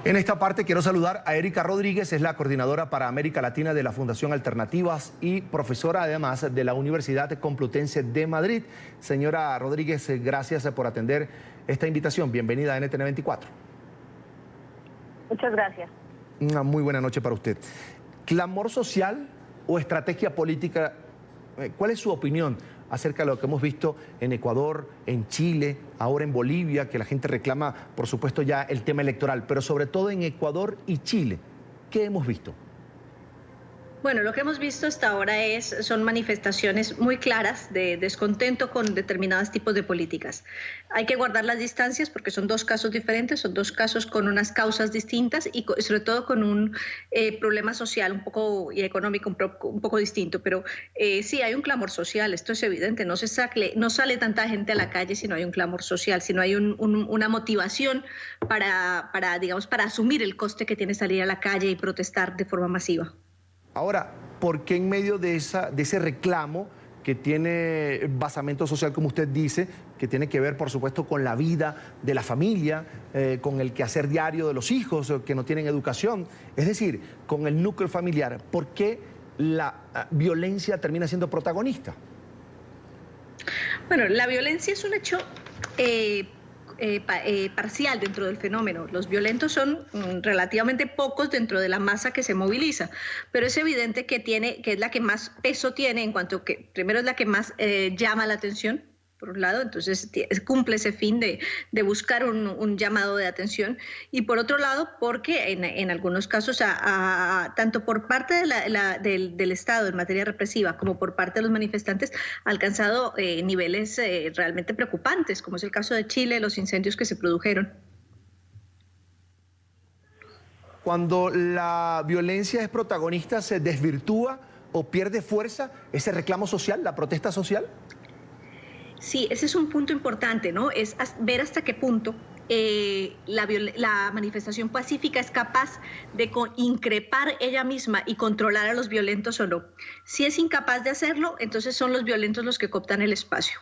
En esta parte quiero saludar a Erika Rodríguez, es la coordinadora para América Latina de la Fundación Alternativas y profesora además de la Universidad Complutense de Madrid. Señora Rodríguez, gracias por atender esta invitación. Bienvenida a NTN 24. Muchas gracias. Una muy buena noche para usted. ¿Clamor social o estrategia política? ¿Cuál es su opinión acerca de lo que hemos visto en Ecuador, en Chile, ahora en Bolivia, que la gente reclama, por supuesto, ya el tema electoral, pero sobre todo en Ecuador y Chile? ¿Qué hemos visto? Bueno, lo que hemos visto hasta ahora son manifestaciones muy claras de descontento con determinados tipos de políticas. Hay que guardar las distancias porque son dos casos diferentes, son dos casos con unas causas distintas y sobre todo con un problema social un poco y económico un poco distinto. Pero sí, hay un clamor social, esto es evidente, no sale tanta gente a la calle si no hay un clamor social, si no hay una motivación para asumir el coste que tiene salir a la calle y protestar de forma masiva. Ahora, ¿por qué en medio de ese reclamo que tiene basamento social, como usted dice, que tiene que ver, por supuesto, con la vida de la familia, con el quehacer diario de los hijos que no tienen educación, es decir, con el núcleo familiar, ¿por qué la violencia termina siendo protagonista? Bueno, la violencia es un hecho parcial dentro del fenómeno. Los violentos son relativamente pocos dentro de la masa que se moviliza, pero es evidente que es la que más peso tiene en cuanto que primero es la que más llama la atención, por un lado, entonces cumple ese fin de buscar un llamado de atención, y por otro lado porque en algunos casos tanto por parte del Estado en materia represiva como por parte de los manifestantes ha alcanzado niveles realmente preocupantes, como es el caso de Chile, los incendios que se produjeron. Cuando la violencia es protagonista, ¿se desvirtúa o pierde fuerza ese reclamo social, la protesta social? Sí, ese es un punto importante, ¿no? Es ver hasta qué punto la manifestación pacífica es capaz de increpar ella misma y controlar a los violentos o no. Si es incapaz de hacerlo, entonces son los violentos los que cooptan el espacio.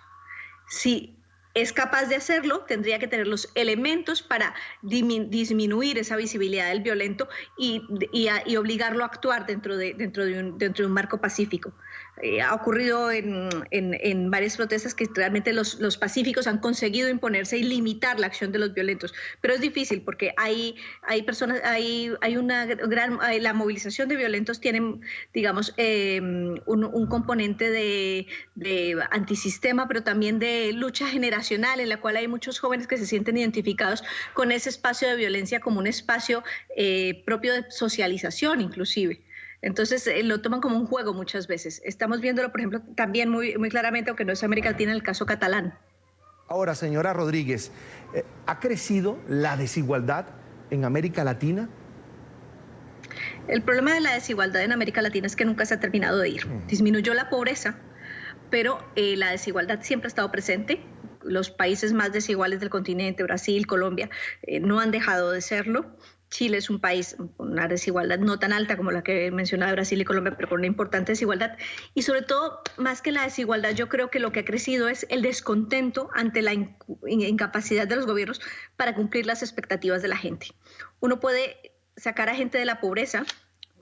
Si es capaz de hacerlo, tendría que tener los elementos para disminuir esa visibilidad del violento y obligarlo a actuar dentro de un marco pacífico. Ha ocurrido en varias protestas que realmente los pacíficos han conseguido imponerse y limitar la acción de los violentos, pero es difícil porque la movilización de violentos tiene, digamos, un componente de antisistema, pero también de lucha generacional, en la cual hay muchos jóvenes que se sienten identificados con ese espacio de violencia como un espacio propio de socialización, inclusive. Entonces lo toman como un juego muchas veces. Estamos viéndolo, por ejemplo, también muy claramente, aunque no es América Latina, en el caso catalán. Ahora, señora Rodríguez, ¿ha crecido la desigualdad en América Latina? El problema de la desigualdad en América Latina es que nunca se ha terminado de ir. Disminuyó la pobreza, pero la desigualdad siempre ha estado presente. Los países más desiguales del continente, Brasil, Colombia, no han dejado de serlo. Chile es un país con una desigualdad no tan alta como la que mencionaba Brasil y Colombia, pero con una importante desigualdad. Y sobre todo, más que la desigualdad, yo creo que lo que ha crecido es el descontento ante la incapacidad de los gobiernos para cumplir las expectativas de la gente. Uno puede sacar a gente de la pobreza,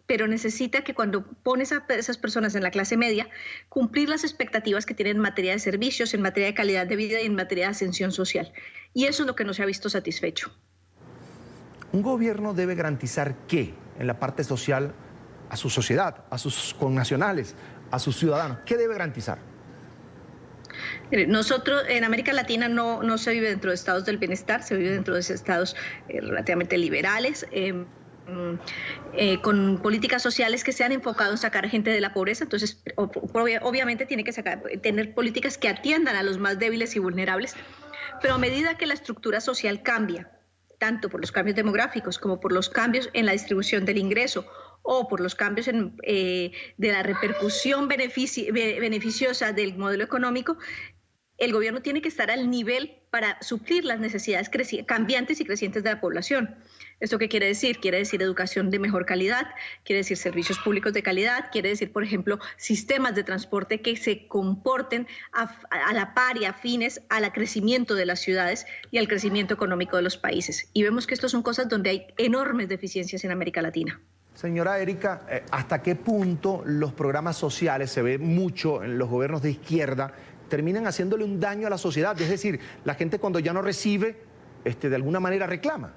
pero necesita que cuando pones a esas personas en la clase media, cumplir las expectativas que tienen en materia de servicios, en materia de calidad de vida y en materia de ascensión social. Y eso es lo que no se ha visto satisfecho. ¿Un gobierno debe garantizar qué en la parte social a su sociedad, a sus connacionales, a sus ciudadanos? ¿Qué debe garantizar? Nosotros en América Latina no se vive dentro de estados del bienestar, se vive dentro de estados relativamente liberales, con políticas sociales que sean enfocadas en sacar a gente de la pobreza. Entonces, obviamente tiene que tener políticas que atiendan a los más débiles y vulnerables, pero a medida que la estructura social cambia, tanto por los cambios demográficos como por los cambios en la distribución del ingreso o por los cambios de la repercusión beneficiosa del modelo económico, el gobierno tiene que estar al nivel para suplir las necesidades cambiantes y crecientes de la población. ¿Esto qué quiere decir? Quiere decir educación de mejor calidad, quiere decir servicios públicos de calidad, quiere decir, por ejemplo, sistemas de transporte que se comporten a la par y afines al crecimiento de las ciudades y al crecimiento económico de los países. Y vemos que estas son cosas donde hay enormes deficiencias en América Latina. Señora Erika, ¿hasta qué punto los programas sociales, se ve mucho en los gobiernos de izquierda, terminan haciéndole un daño a la sociedad? Es decir, la gente cuando ya no recibe, de alguna manera reclama.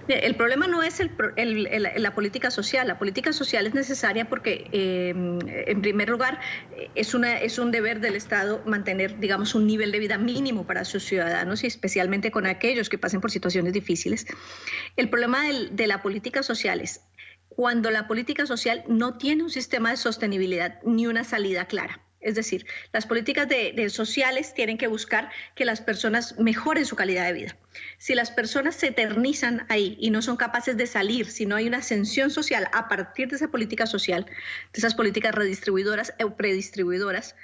El problema no es la política social. La política social es necesaria porque, en primer lugar, es un deber del Estado mantener, digamos, un nivel de vida mínimo para sus ciudadanos y especialmente con aquellos que pasen por situaciones difíciles. El problema de la política social es cuando la política social no tiene un sistema de sostenibilidad ni una salida clara. Es decir, las políticas sociales tienen que buscar que las personas mejoren su calidad de vida. Si las personas se eternizan ahí y no son capaces de salir, si no hay una ascensión social a partir de esa política social, de esas políticas redistribuidoras o predistribuidoras,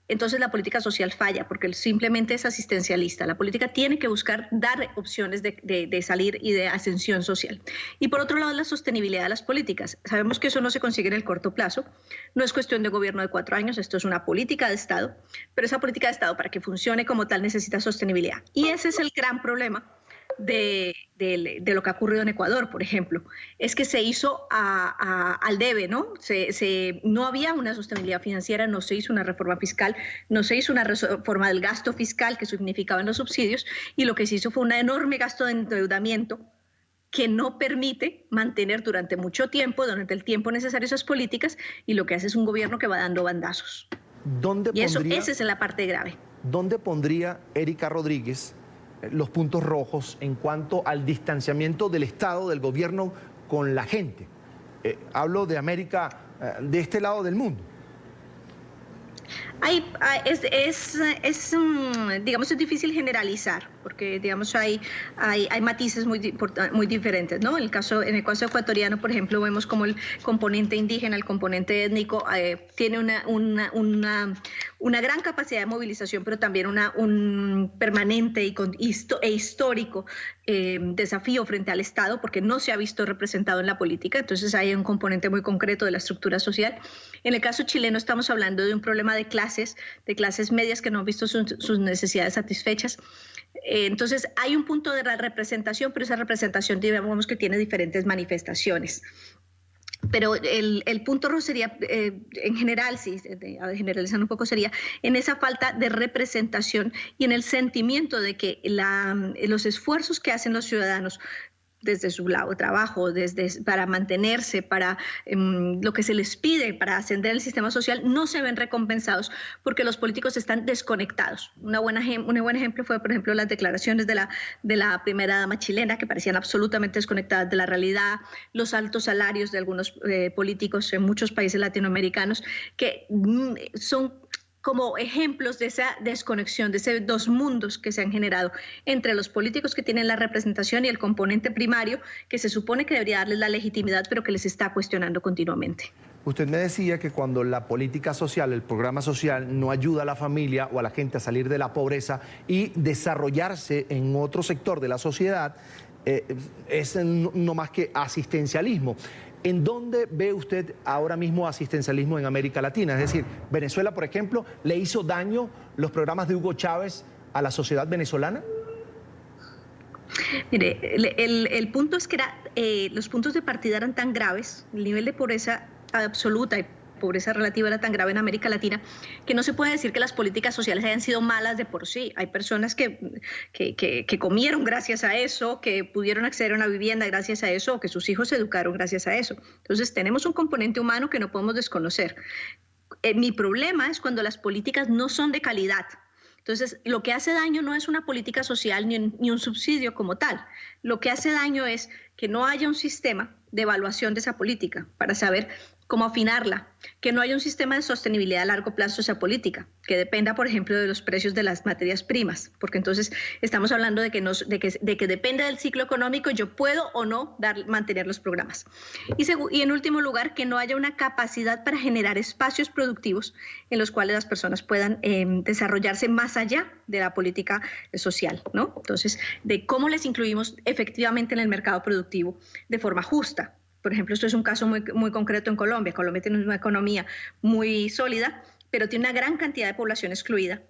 entonces la política social falla porque simplemente es asistencialista. La política tiene que buscar dar opciones de salir y de ascensión social. Y por otro lado, la sostenibilidad de las políticas. Sabemos que eso no se consigue en el corto plazo. No es cuestión de gobierno de 4 años, esto es una política de Estado, pero esa política de Estado para que funcione como tal necesita sostenibilidad. Y ese es el gran problema de lo que ha ocurrido en Ecuador, por ejemplo, es que se hizo al debe, ¿no? No había una sostenibilidad financiera, no se hizo una reforma fiscal, no se hizo una reforma del gasto fiscal que significaban los subsidios, y lo que se hizo fue un enorme gasto de endeudamiento que no permite mantener durante mucho tiempo, durante el tiempo necesario esas políticas, y lo que hace es un gobierno que va dando bandazos. Esa es la parte grave. ¿Dónde pondría Erika Rodríguez los puntos rojos en cuanto al distanciamiento del Estado, del gobierno con la gente? Hablo de América, de este lado del mundo. Digamos, es difícil generalizar, porque digamos hay matices muy diferentes, ¿no? En el caso ecuatoriano, por ejemplo, vemos como el componente indígena, el componente étnico, tiene una gran capacidad de movilización, pero también un permanente e histórico desafío frente al Estado, porque no se ha visto representado en la política. Entonces hay un componente muy concreto de la estructura social. En el caso chileno estamos hablando de un problema de clases medias que no han visto sus necesidades satisfechas. Entonces hay un punto de la representación, pero esa representación, digamos, que tiene diferentes manifestaciones. Pero el punto rojo sería, en general, generalizando un poco, sería en esa falta de representación y en el sentimiento de que los esfuerzos que hacen los ciudadanos desde su lado de trabajo, para mantenerse, para lo que se les pide para ascender el sistema social, no se ven recompensados porque los políticos están desconectados. Un buen ejemplo fue, por ejemplo, las declaraciones de la primera dama chilena, que parecían absolutamente desconectadas de la realidad, los altos salarios de algunos políticos en muchos países latinoamericanos, que son como ejemplos de esa desconexión, de esos dos mundos que se han generado entre los políticos que tienen la representación y el componente primario, que se supone que debería darles la legitimidad, pero que les está cuestionando continuamente. Usted me decía que cuando la política social, el programa social, no ayuda a la familia o a la gente a salir de la pobreza y desarrollarse en otro sector de la sociedad, es no más que asistencialismo. ¿En dónde ve usted ahora mismo asistencialismo en América Latina? Es decir, Venezuela, por ejemplo, ¿le hizo daño los programas de Hugo Chávez a la sociedad venezolana? Mire, el punto es que los puntos de partida eran tan graves, el nivel de pobreza absoluta y pobreza relativa era tan grave en América Latina, que no se puede decir que las políticas sociales hayan sido malas de por sí. Hay personas que comieron gracias a eso, que pudieron acceder a una vivienda gracias a eso, o que sus hijos se educaron gracias a eso. Entonces tenemos un componente humano que no podemos desconocer. Mi problema es cuando las políticas no son de calidad. Entonces, lo que hace daño no es una política social ni un subsidio como tal. Lo que hace daño es que no haya un sistema de evaluación de esa política para saber cómo afinarla, que no haya un sistema de sostenibilidad a largo plazo sociopolítica, que dependa, por ejemplo, de los precios de las materias primas, porque entonces estamos hablando de que depende del ciclo económico, yo puedo o no mantener los programas. Y en último lugar, que no haya una capacidad para generar espacios productivos en los cuales las personas puedan desarrollarse más allá de la política social, ¿no? Entonces, de cómo les incluimos efectivamente en el mercado productivo de forma justa. Por ejemplo, esto es un caso muy concreto en Colombia. Colombia tiene una economía muy sólida, pero tiene una gran cantidad de población excluida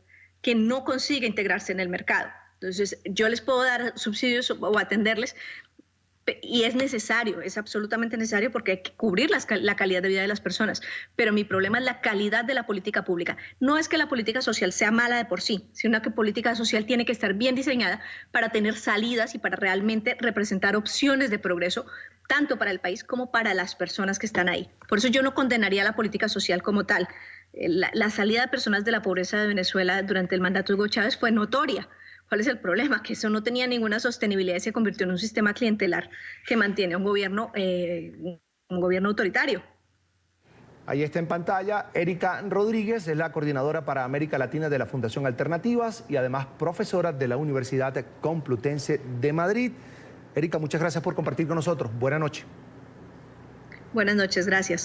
que no consigue integrarse en el mercado. Entonces, yo les puedo dar subsidios o atenderles, y es necesario, es absolutamente necesario porque hay que cubrir la calidad de vida de las personas. Pero mi problema es la calidad de la política pública. No es que la política social sea mala de por sí, sino que la política social tiene que estar bien diseñada para tener salidas y para realmente representar opciones de progreso tanto para el país como para las personas que están ahí. Por eso yo no condenaría la política social como tal. La salida de personas de la pobreza de Venezuela durante el mandato de Hugo Chávez fue notoria. ¿Cuál es el problema? Que eso no tenía ninguna sostenibilidad y se convirtió en un sistema clientelar que mantiene un gobierno autoritario. Ahí está en pantalla Erika Rodríguez, es la coordinadora para América Latina de la Fundación Alternativas y además profesora de la Universidad Complutense de Madrid. Erika, muchas gracias por compartir con nosotros. Buenas noches. Buenas noches, gracias.